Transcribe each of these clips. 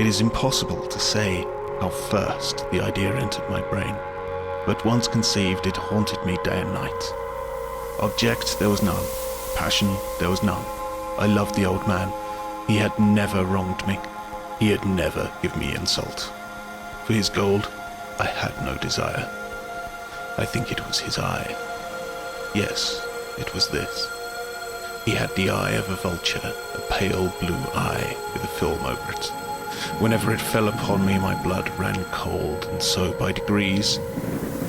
It is impossible to say how first the idea entered my brain, but once conceived it haunted me day and night. Object there was none, passion there was none. I loved the old man. He had never wronged me. He had never given me insult. For his gold, I had no desire. I think it was his eye. Yes, it was this. He had the eye of a vulture, a pale blue eye with a film over it. Whenever it fell upon me, my blood ran cold, and so by degrees,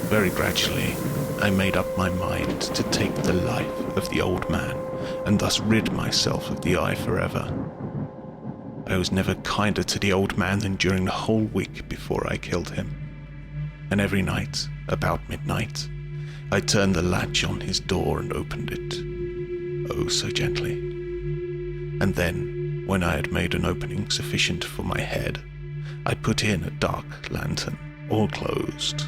very gradually, I made up my mind to take the life of the old man, and thus rid myself of the eye forever. I was never kinder to the old man than during the whole week before I killed him. And every night, about midnight, I turned the latch on his door and opened it, oh so gently. And then, when I had made an opening sufficient for my head, I put in a dark lantern, all closed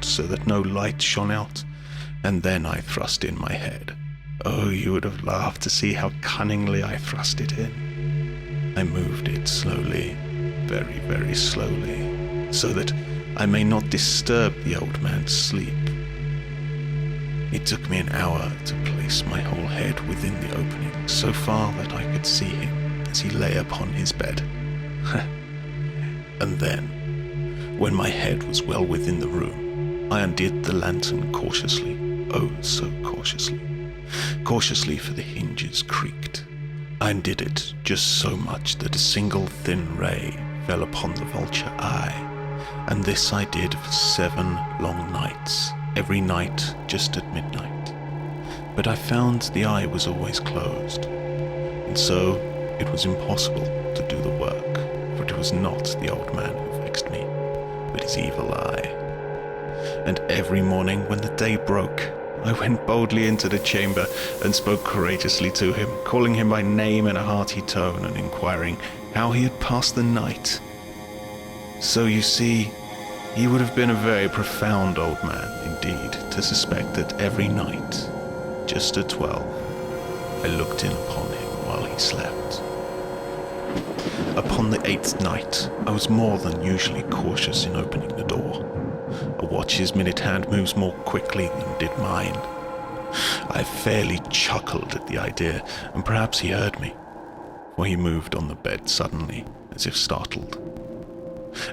so that no light shone out, and then I thrust in my head. Oh, you would have laughed to see how cunningly I thrust it in. I moved it slowly, very, very slowly, so that I may not disturb the old man's sleep. It took me an hour to place my whole head within the opening, so far that I could see him as he lay upon his bed. And then, when my head was well within the room, I undid the lantern cautiously, oh so cautiously. Cautiously, for the hinges creaked. I undid it just so much that a single thin ray fell upon the vulture eye, and this I did for 7 long nights, every night just at midnight. But I found the eye was always closed, and so it was impossible to do the work, for it was not the old man who vexed me, but his evil eye. And every morning when the day broke, I went boldly into the chamber and spoke courageously to him, calling him by name in a hearty tone and inquiring how he had passed the night. So you see, he would have been a very profound old man indeed to suspect that every night, just at 12, I looked in upon him while he slept. Upon the 8th night, I was more than usually cautious in opening the door. A watch's minute hand moves more quickly than did mine. I fairly chuckled at the idea, and perhaps he heard me, for he moved on the bed suddenly, as if startled.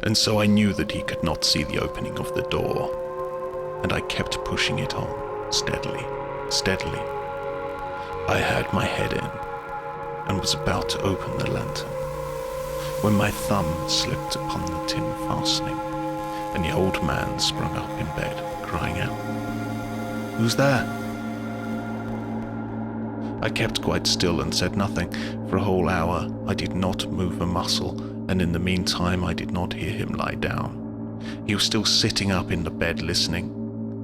And so I knew that he could not see the opening of the door, and I kept pushing it on, steadily. I had my head in, and was about to open the lantern, when my thumb slipped upon the tin fastening, and the old man sprung up in bed, crying out, "Who's there?" I kept quite still and said nothing. For a whole hour I did not move a muscle, and in the meantime I did not hear him lie down. He was still sitting up in the bed listening,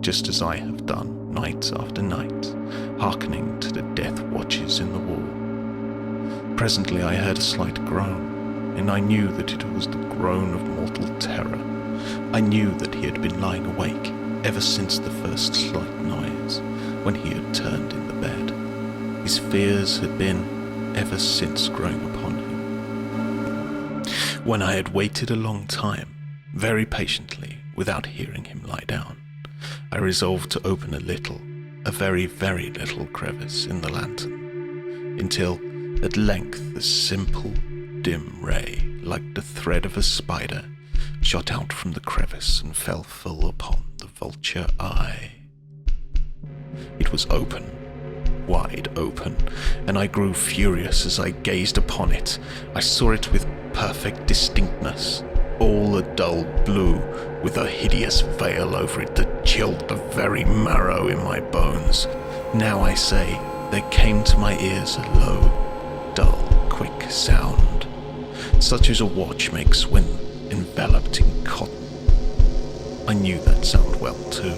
just as I have done night after night, hearkening to the death watches in the wall. Presently I heard a slight groan, and I knew that it was the groan of mortal terror. I knew that he had been lying awake ever since the first slight noise, when he had turned in the bed. His fears had been ever since growing upon him. When I had waited a long time, very patiently, without hearing him lie down, I resolved to open a very, very little crevice in the lantern, until at length a simple, dim ray, like the thread of a spider, shot out from the crevice and fell full upon the vulture eye. It was open, wide open, and I grew furious as I gazed upon it. I saw it with perfect distinctness, all a dull blue, with a hideous veil over it that chilled the very marrow in my bones. Now I say, there came to my ears a low, dull, quick sound, such as a watch makes when enveloped in cotton. I knew that sound well too.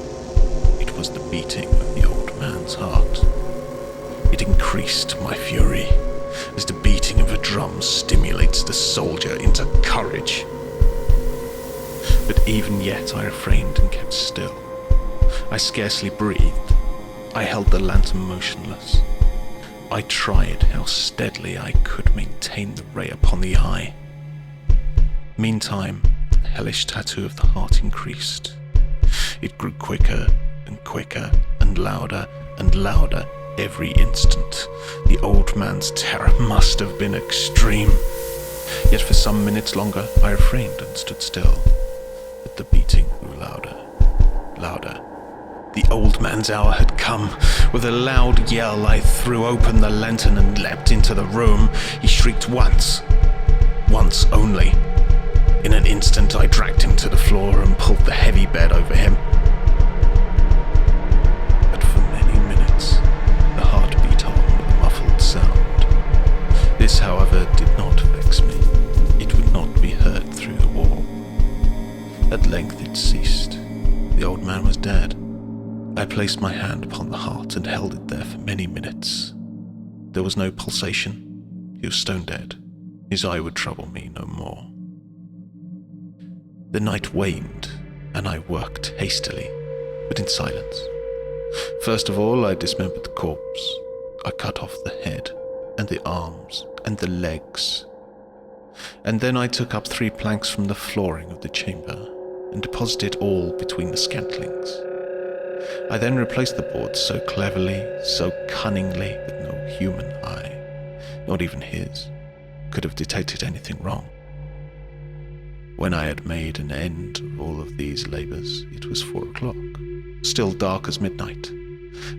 It was the beating of the old man's heart. It increased my fury, as the beating of a drum stimulates the soldier into courage. But even yet I refrained and kept still. I scarcely breathed. I held the lantern motionless. I tried how steadily I could maintain the ray upon the eye. Meantime, the hellish tattoo of the heart increased. It grew quicker and quicker and louder every instant. The old man's terror must have been extreme. Yet for some minutes longer I refrained and stood still. But the beating grew louder. The old man's hour had come. With a loud yell I threw open the lantern and leapt into the room. He shrieked once only. In an instant I dragged him to the floor and pulled the heavy bed over him. But for many minutes the heart beat on with a muffled sound. This, however, did not vex me. It would not be heard through the wall. At length it ceased. The old man was dead. I placed my hand upon the heart and held it there for many minutes. There was no pulsation. He was stone dead. His eye would trouble me no more. The night waned, and I worked hastily, but in silence. First of all, I dismembered the corpse. I cut off the head, and the arms, and the legs. And then I took up 3 planks from the flooring of the chamber, and deposited all between the scantlings. I then replaced the boards so cleverly, so cunningly, that no human eye, not even his, could have detected anything wrong. When I had made an end of all of these labours, it was 4 o'clock, still dark as midnight.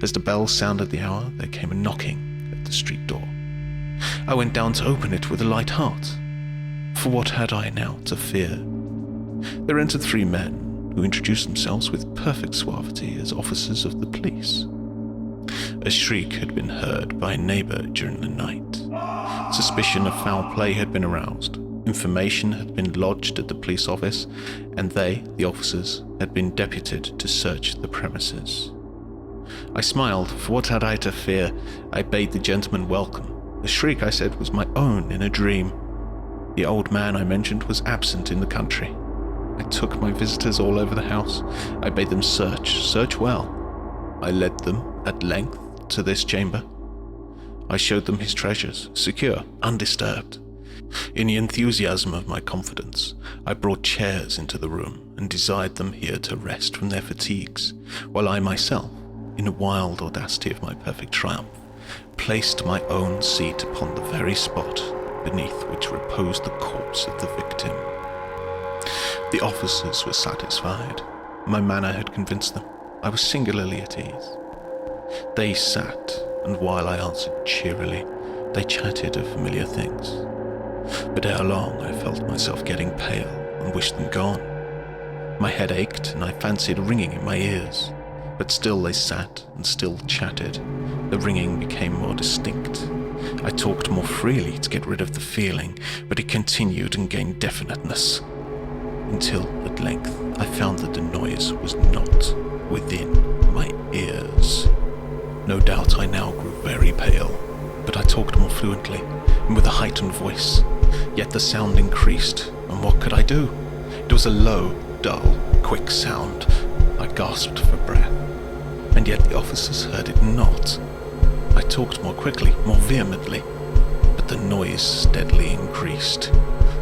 As the bell sounded the hour, there came a knocking at the street door. I went down to open it with a light heart, for what had I now to fear? There entered 3 men, who introduced themselves with perfect suavity as officers of the police. A shriek had been heard by a neighbour during the night. Suspicion of foul play had been aroused. Information had been lodged at the police office, and they, the officers, had been deputed to search the premises. I smiled, for what had I to fear? I bade the gentleman welcome. The shriek, I said, was my own in a dream. The old man I mentioned was absent in the country. I took my visitors all over the house. I bade them search well. I led them, at length, to this chamber. I showed them his treasures, secure, undisturbed. In the enthusiasm of my confidence, I brought chairs into the room and desired them here to rest from their fatigues, while I myself, in the wild audacity of my perfect triumph, placed my own seat upon the very spot beneath which reposed the corpse of the victim. The officers were satisfied. My manner had convinced them. I was singularly at ease. They sat, and while I answered cheerily, they chatted of familiar things. But ere long I felt myself getting pale and wished them gone. My head ached, and I fancied a ringing in my ears. But still they sat, and still chatted. The ringing became more distinct. I talked more freely to get rid of the feeling, but it continued and gained definiteness. Until, at length, I found that the noise was not within my ears. No doubt I now grew very pale, but I talked more fluently, and with a heightened voice. Yet the sound increased, and what could I do? It was a low, dull, quick sound. I gasped for breath, and yet the officers heard it not. I talked more quickly, more vehemently, but the noise steadily increased.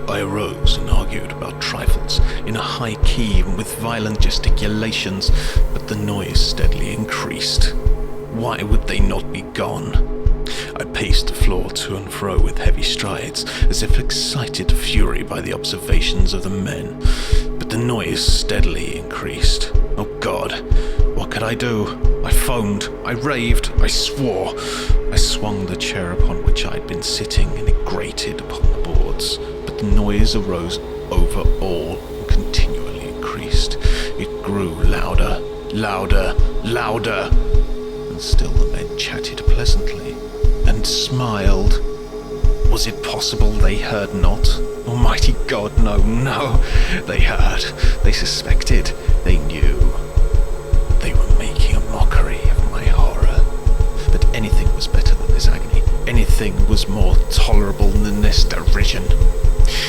I arose and argued about trifles, in a high key and with violent gesticulations, but the noise steadily increased. Why would they not be gone? I paced the floor to and fro with heavy strides, as if excited to fury by the observations of the men, but the noise steadily increased. Oh God, what could I do? I foamed, I raved, I swore. I swung the chair upon which I had been sitting, and it grated upon the boards. But the noise arose over all and continually increased. It grew louder, and still the men chatted pleasantly and smiled. Was it possible they heard not? Almighty God, no, they heard, they suspected, they knew. They were making a mockery of my horror. But anything was better than this agony. Anything was more tolerable than this derision.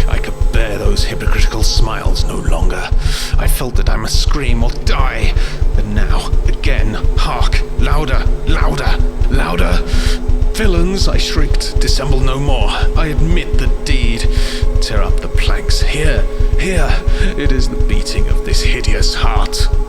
I could bear those hypocritical smiles no longer. I felt that I must scream or die. And now, again, hark! Louder! Villains, I shrieked, dissemble no more. I admit the deed. Tear up the planks Here, it is the beating of this hideous heart.